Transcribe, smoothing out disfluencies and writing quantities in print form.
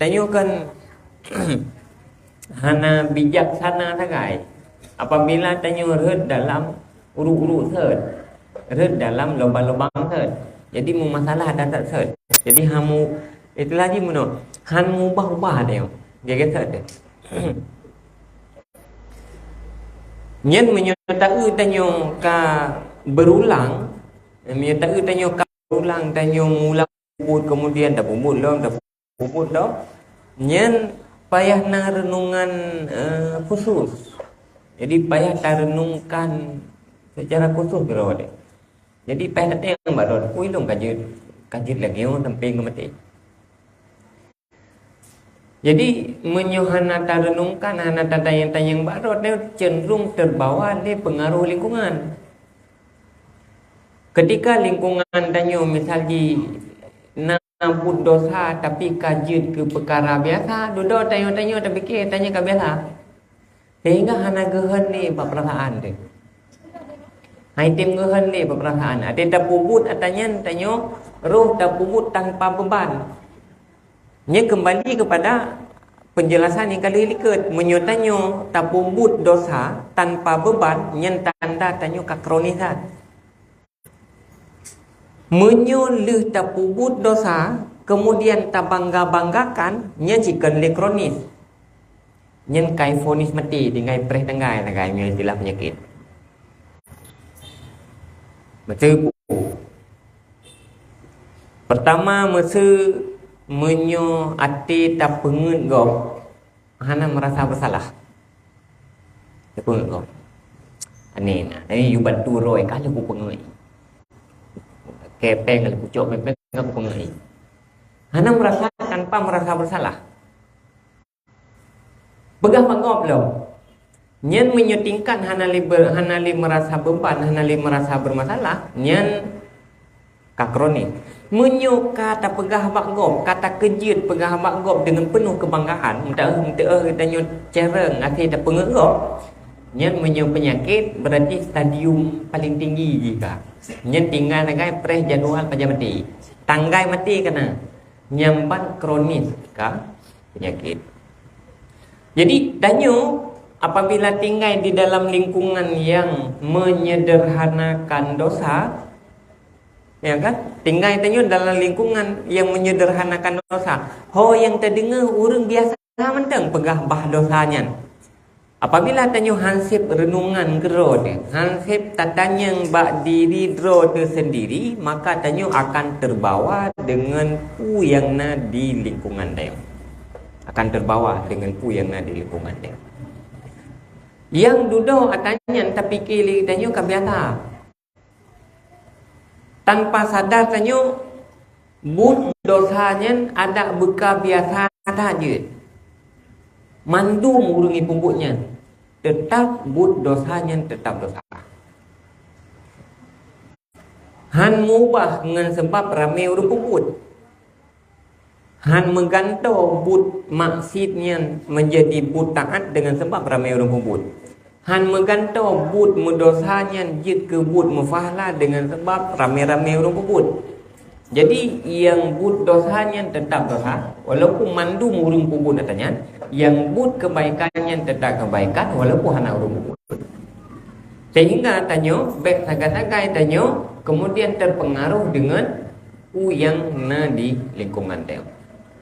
Tanyo kan hana bijaksana sagai. Apabila tanyo red dalam urut-urut third, red dalam lubang-lubang third. Jadi mu masalah dan tak third. Jadi hamu itu lagi muno. Han mu ubah-ubah dia. Dia kata dia. Nyen menyertai tanyo ka berulang, menyertai tanyo ka berulang tanyo mula bubut kemudian dah bubut dah bubut dah. Nyen payah na renungan khusus. Jadi payah ta renungkan secara khusus bro dia. Jadi payah datang baru kui long kajit lagi orang tamping mati. Jadi menyuhana ta renungkan hana ta tayang-tayang baru dia cenderung terbawa oleh pengaruh lingkungan. Ketika lingkungan tanyo misalnya nambut dosa tapi kajit ke perkara biasa, duduk tanyo-tanyo tapi fikir tanya ke biasa. Sehingga hana gehen ni perasaan dia. Hai tim gehen ni perasaan. Ada tak pubut atanya tanyo roh tak pubut tanpa beban. Nya kembali kepada penjelasan yang kali liket menyotanyo tak pubut dosa tanpa beban nyen tanda tanyo kakronisan. Menyoleh tak pubut dosa kemudian tak bangga-banggakan nya jikan le kronis. Nyen kai fonis mati dengan preh tenggai nagai nya istilah penyakit. Betul. Pertama masa menyo ati tak pengut gop hana merasa bersalah. Tak pengut gop. Ani you bantu roy kalau aku pengut. Kepeng kalau pucuk mepeng aku pengut. Hana merasa tanpa merasa bersalah. Begah mangop lo. Nyen menyotingkan hanali merasa beban, hanali merasa bermasalah, nyen kakroni. Menyoka kata pegah bakgop, kata kejut pegah bakgop dengan penuh kebanggaan, mentah tanyo cereng akhir dah pengegop. Nyen menyo penyakit berarti stadium paling tinggi jika. Nyen tinggal nagai preh jadual pada mati. Tanggai mati kena. Nyamban kronis ka penyakit. Jadi tanyo apabila tinggal di dalam lingkungan yang menyederhanakan dosa, ya kan? Tinggal tanyo dalam lingkungan yang menyederhanakan dosa. Ho yang terdengar orang biasa mentang pegah bah dosanya. Apabila tanyo hansip renungan gerod, hansip tatanya bak diri drod sendiri, maka tanyo akan terbawa dengan pu yang na di lingkungan tanyo. Akan terbawa dengan pu yang ada di lingkungan dia. Yang duduk atanya tapi kili tanyo kabiasa. Tanpa sadar tanyo but dosanya ada beka biasa saja. Mandu murungi pembutnya. Tetap but dosanya tetap dosa. Han mubah dengan sebab ramai urut pembut. Han menggantau but maksudnya menjadi but taat dengan sebab ramai orang pembut. Han menggantau but mendosanya jid ke but mufahla dengan sebab ramai-ramai orang pembut. Jadi yang but dosanya tetap dosa walaupun mandu murung pembut katanya, yang but kebaikannya tetap kebaikan walaupun hana orang pembut. Sehingga tanyo baik sagai-sagai tanyo kemudian terpengaruh dengan yang na di lingkungan tanyo.